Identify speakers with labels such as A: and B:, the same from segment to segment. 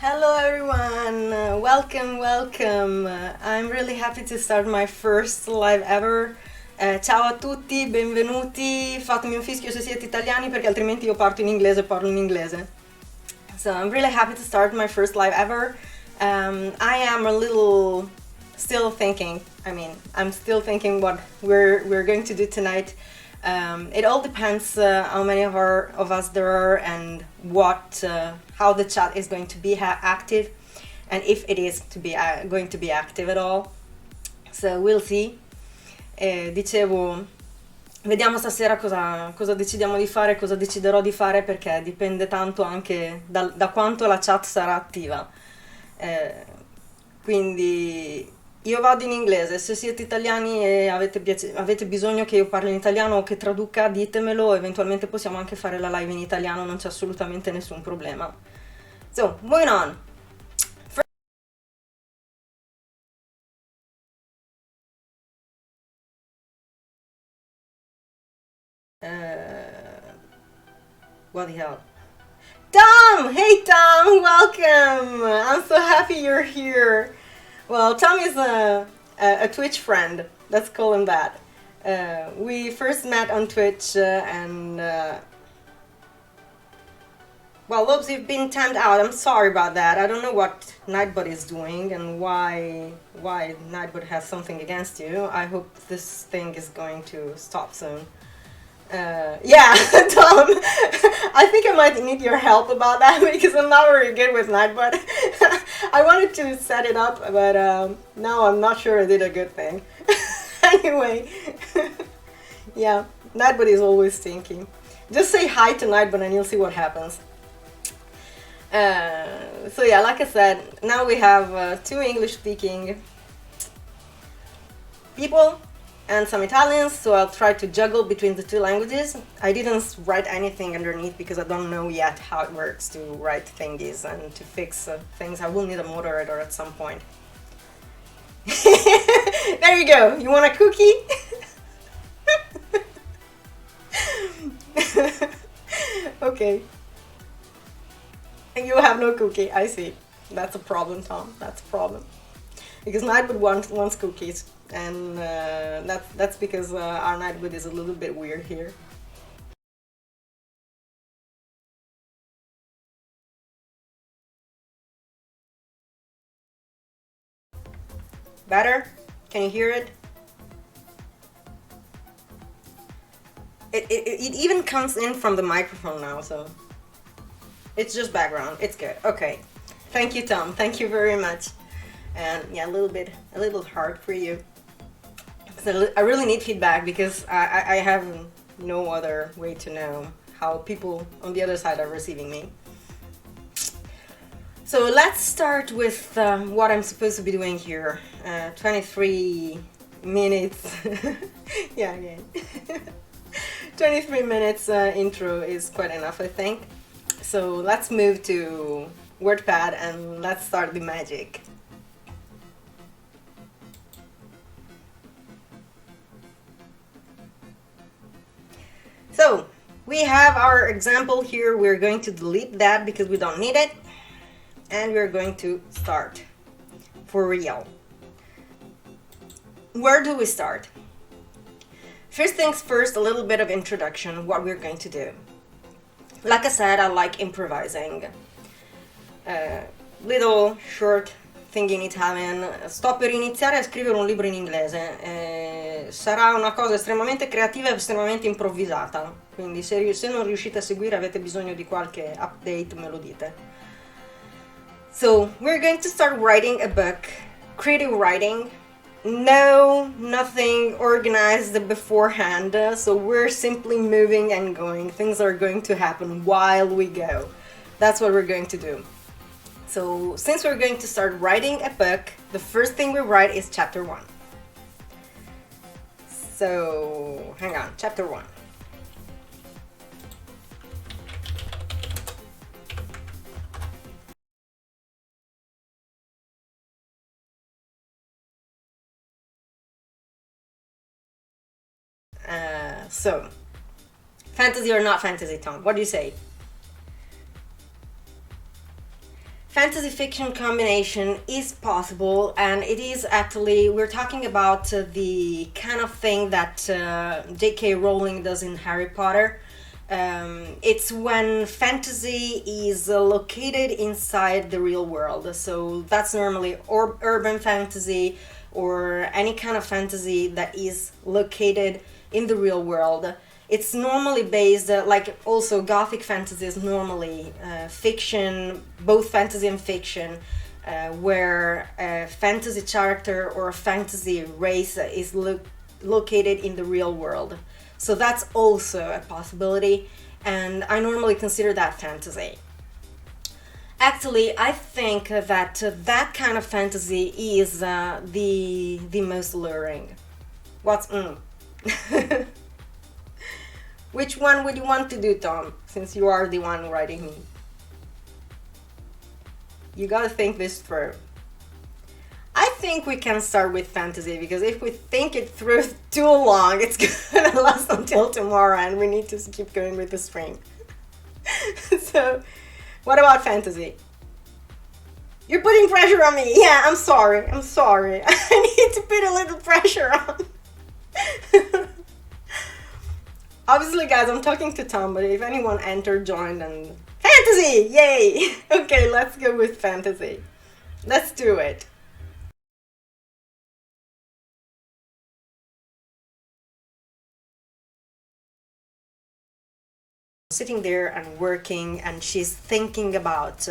A: Hello everyone, welcome. I'm really happy to start my first live ever. Ciao a tutti, benvenuti. Fatemi un fischio se siete italiani perché altrimenti io parto in inglese e parlo in inglese. So I'm really happy to start my first live ever. I am a little still thinking. I'm still thinking what we're going to do tonight. It all depends how many of us there are and how the chat is going to be active, and if it is to be going to be active at all. So we'll see. Dicevo, vediamo stasera cosa decidiamo di fare, cosa deciderò di fare, perché dipende tanto anche da quanto la chat sarà attiva. Quindi io vado in inglese, se siete italiani e avete bisogno che io parli in italiano o che traduca, ditemelo, eventualmente possiamo anche fare la live in italiano, non c'è assolutamente nessun problema. So, moving on. What the hell? Tom! Hey Tom, welcome! I'm so happy you're here. Well, Tom is a Twitch friend, let's call him that. We first met on Twitch well, Lobes, you've been timed out. I'm sorry about that. I don't know what Nightbot is doing and why Nightbot has something against you. I hope this thing is going to stop soon. Yeah, Tom, I think I might need your help about that because I'm not very good with Nightbot. I wanted to set it up, but now I'm not sure I did a good thing. Anyway, yeah, Nightbot is always thinking. Just say hi to Nightbot and you'll see what happens. So yeah, like I said, now we have two English-speaking people and some Italians, so I'll try to juggle between the two languages. I didn't write anything underneath because I don't know yet how it works to write thingies and to fix things. I will need a moderator at some point. There you go. You want a cookie? Okay. You have no cookie, I see. That's a problem, Tom. That's a problem. Because Nightwood wants cookies, and that's because our Nightwood is a little bit weird here. Better? Can you hear it? It even comes in from the microphone now, so it's just background. It's good. Okay. Thank you, Tom. Thank you very much. And yeah, a little hard for you. So I really need feedback because I have no other way to know how people on the other side are receiving me. So let's start with what I'm supposed to be doing here. 23 minutes. Yeah. 23 minutes intro is quite enough, I think. So let's move to WordPad and let's start the magic. So we have our example here. We're going to delete that because we don't need it. And we're going to start for real. Where do we start? First things first, a little bit of introduction, what we're going to do. Like I said, I like improvising. Little short thing in Italian. Sto per iniziare a scrivere un libro in inglese. Sarà una cosa estremamente creativa e estremamente improvvisata. Quindi se non riuscite a seguire, avete bisogno di qualche update, me lo dite. So, we're going to start writing a book. Creative writing. No, nothing organized beforehand, so we're simply moving and going. Things are going to happen while we go. That's what we're going to do. So, since we're going to start writing a book, the first thing we write is chapter 1. So, hang on, chapter 1. So, fantasy or not fantasy, Tom? What do you say? fantasy fiction combination is possible, and it is actually, we're talking about the kind of thing that J.K. Rowling does in Harry Potter. It's when fantasy is located inside the real world. So that's normally urban fantasy or any kind of fantasy that is located in the real world. It's normally based, like also Gothic fantasy is normally fiction, both fantasy and fiction, where a fantasy character or a fantasy race is located in the real world. So that's also a possibility, and I normally consider that fantasy. Actually, I think that that kind of fantasy is the most alluring. What's Which one would you want to do, Tom, since you are the one writing me? You gotta think this through. I think we can start with fantasy, because if we think it through too long, it's gonna last until tomorrow and we need to keep going with the stream. So, what about fantasy? You're putting pressure on me. Yeah, I'm sorry. I need to put a little pressure on. Obviously, guys, I'm talking to Tom, but if anyone entered, joined, and fantasy! Yay! Okay, let's go with fantasy. Let's do it. Sitting there and working, and she's thinking about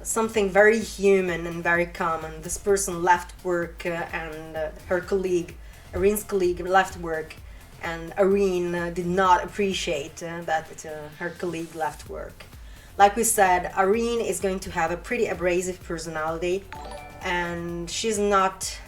A: something very human and very common. This person left work, and her colleague, Irene's colleague, left work, and Irene did not appreciate that her colleague left work. Like we said, Irene is going to have a pretty abrasive personality, and she's not...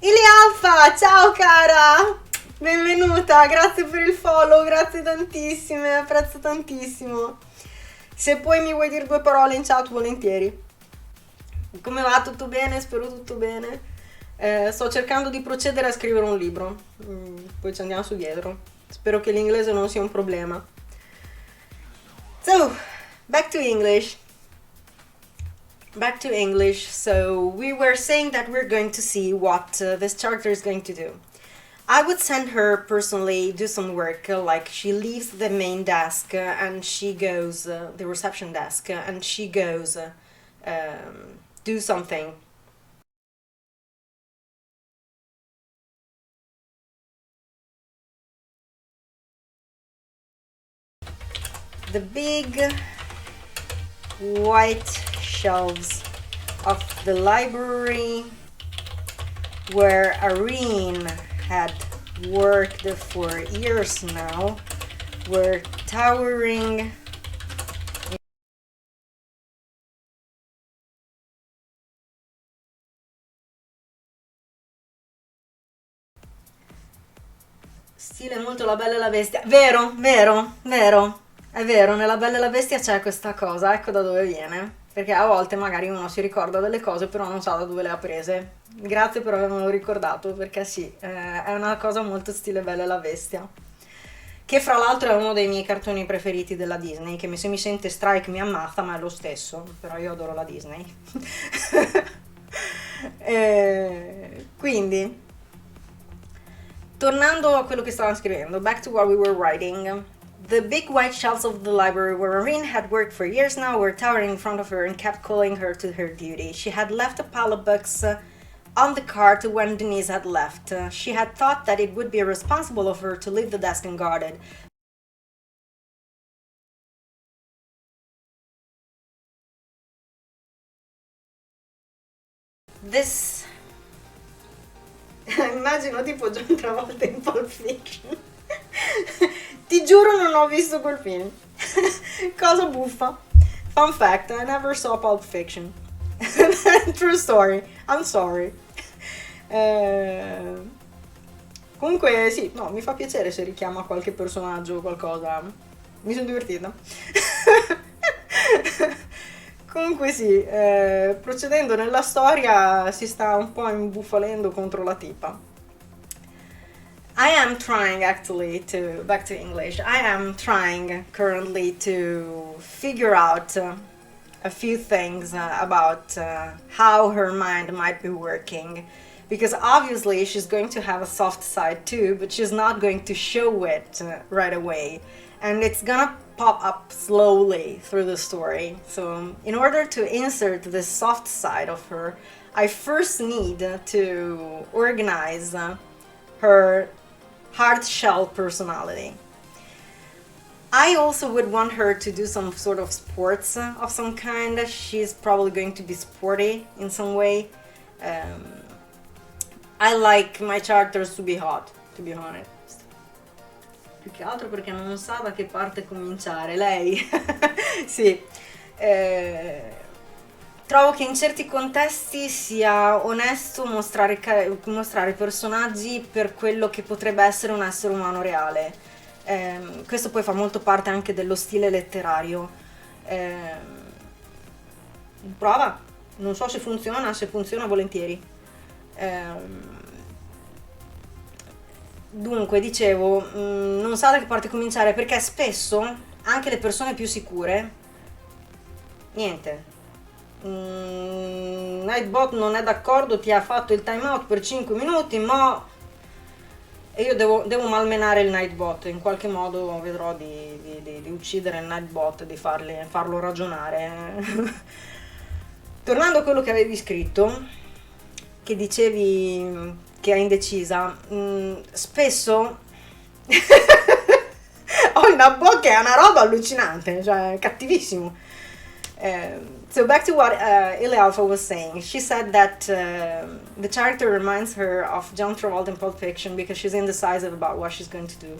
A: Ilialfa, ciao cara! Benvenuta, grazie per il follow, grazie tantissime, apprezzo tantissimo. Se poi mi vuoi dire due parole in chat, volentieri. Come va? Tutto bene? Spero tutto bene. Sto cercando di procedere a scrivere un libro, poi ci andiamo su dietro. Spero che l'inglese non sia un problema. So, back to English. So we were saying that we're going to see what this character is going to do. I would send her personally do some work, like she leaves the main desk and she goes, the reception desk, and she goes do something. The big white shelves of the library where Irene had worked for years now were towering stile molto La Bella e la Bestia. Vero, è vero, nella Bella e la Bestia c'è questa cosa, ecco da dove viene, perché a volte magari uno si ricorda delle cose però non sa da dove le ha prese. Grazie per avermelo ricordato, perché sì, è una cosa molto stile Bella e la Bestia, che fra l'altro è uno dei miei cartoni preferiti della Disney, che se mi sente strike mi ammazza, ma è lo stesso, però io adoro la Disney. Quindi, tornando a quello che stavo scrivendo, back to what we were writing. The big white shelves of the library where Irene had worked for years now were towering in front of her and kept calling her to her duty. She had left a pile of books on the cart when Denise had left. She had thought that it would be irresponsible of her to leave the desk unguarded. This... Immagino tipo John Travolta in Pulp Fiction. Ti giuro non ho visto quel film. Cosa buffa. Fun fact, I never saw Pulp Fiction. True story, I'm sorry. Comunque sì, no, mi fa piacere se richiama qualche personaggio o qualcosa. Mi sono divertita. Comunque sì, procedendo nella storia si sta un po' imbufalendo contro la tipa. I am trying actually to, back to English, I am trying currently to figure out a few things about how her mind might be working, because obviously she's going to have a soft side too, but she's not going to show it right away, and it's gonna pop up slowly through the story. So in order to insert this soft side of her, I first need to organize her hard shell personality. I also would want her to do some sort of sports of some kind. She's probably going to be sporty in some way. I like my characters to be hot, to be honest. Più che altro perché non sa da che parte cominciare, lei. Sì. Trovo che in certi contesti sia onesto mostrare i personaggi per quello che potrebbe essere un essere umano reale. Questo poi fa molto parte anche dello stile letterario. Prova, non so se funziona volentieri. Dunque, dicevo, non sa da che parte cominciare perché spesso anche le persone più sicure, niente. Nightbot non è d'accordo, ti ha fatto il time out per 5 minuti, ma e io devo malmenare il Nightbot, in qualche modo vedrò di uccidere il Nightbot, di farlo ragionare. Tornando a quello che avevi scritto, che dicevi che è indecisa, spesso ho il Nightbot che è una roba allucinante, cioè cattivissimo. So back to what Ile Alpha was saying. She said that the character reminds her of John Travolta in Pulp Fiction because she's indecisive about what she's going to do.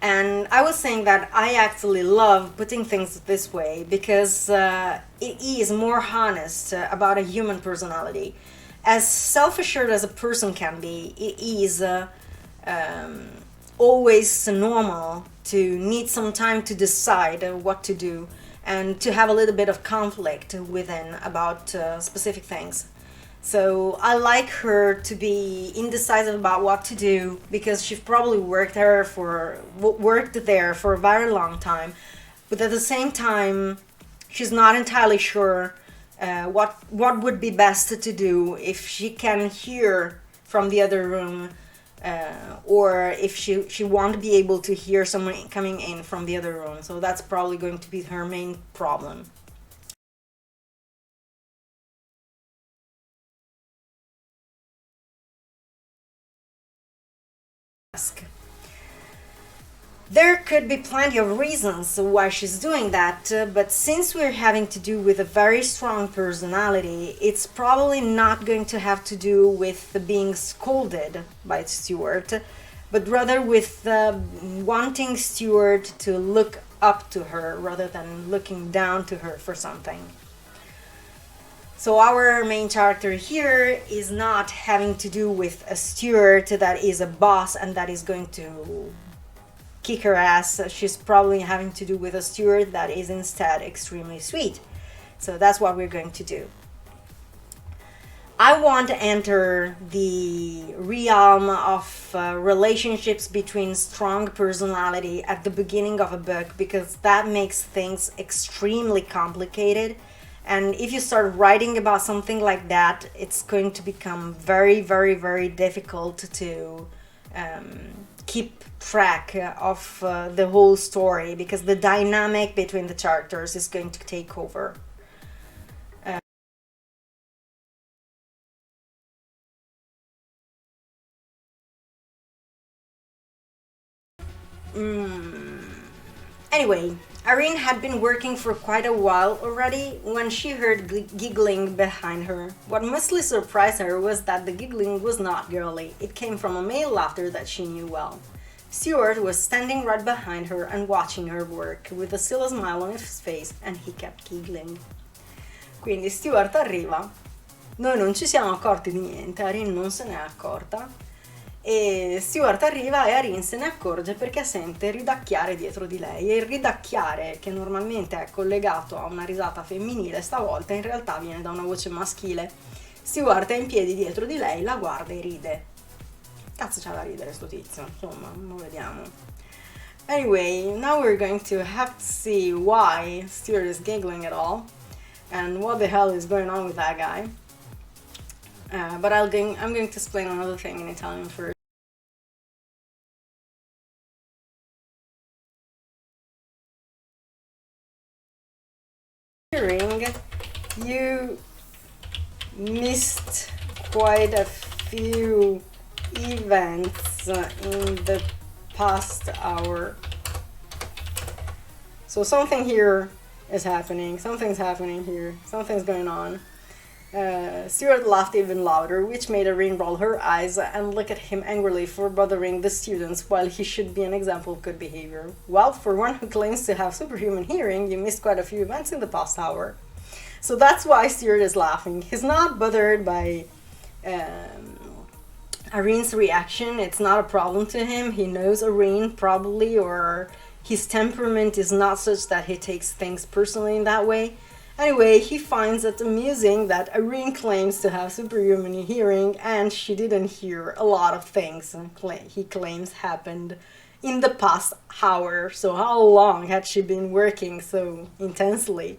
A: And I was saying that I actually love putting things this way because it is more honest about a human personality. As self-assured as a person can be, it is always normal to need some time to decide what to do and to have a little bit of conflict within about specific things. So I like her to be indecisive about what to do because she's probably worked there for a very long time, but at the same time she's not entirely sure what would be best to do if she can hear from the other room, or if she won't be able to hear someone coming in from the other room. So that's probably going to be her main problem. There could be plenty of reasons why she's doing that, but since we're having to do with a very strong personality, it's probably not going to have to do with being scolded by Stuart, but rather with wanting Stuart to look up to her rather than looking down to her for something. So our main character here is not having to do with a Stuart that is a boss and that is going to kick her ass. She's probably having to do with a Stuart that is instead extremely sweet. So that's what we're going to do. I want to enter the realm of relationships between strong personality at the beginning of a book because that makes things extremely complicated. And if you start writing about something like that, it's going to become very, very, very difficult to keep track of the whole story because the dynamic between the characters is going to take over. Anyway, Irene had been working for quite a while already when she heard giggling behind her. What mostly surprised her was that the giggling was not girly. It came from a male laughter that she knew well. Stuart was standing right behind her and watching her work with a silly smile on his face, and he kept giggling. Quindi Stuart arriva, noi non ci siamo accorti di niente, Irene non se n'è accorta, e Stuart arriva e Irene se ne accorge perché sente ridacchiare dietro di lei, e il ridacchiare, che normalmente è collegato a una risata femminile, stavolta in realtà viene da una voce maschile. Stuart è in piedi dietro di lei, la guarda e ride. Cazzo c'ha da ridere sto tizio, insomma, lo vediamo. Anyway, now we're going to have to see why Stuart is giggling at all. and what the hell is going on with that guy. But I'm going to explain another thing in Italian first. You missed quite a few events in the past hour. So something here is happening, something's happening here, something's going on. Stuart laughed even louder, which made Irene roll her eyes and look at him angrily for bothering the students while he should be an example of good behavior. Well, for one who claims to have superhuman hearing, you missed quite a few events in the past hour. So that's why Stuart is laughing. He's not bothered by Irene's reaction. It's not a problem to him. He knows Irene probably, or his temperament is not such that he takes things personally in that way. Anyway, he finds it amusing that Irene claims to have superhuman hearing and she didn't hear a lot of things he claims happened in the past hour. So how long had she been working so intensely?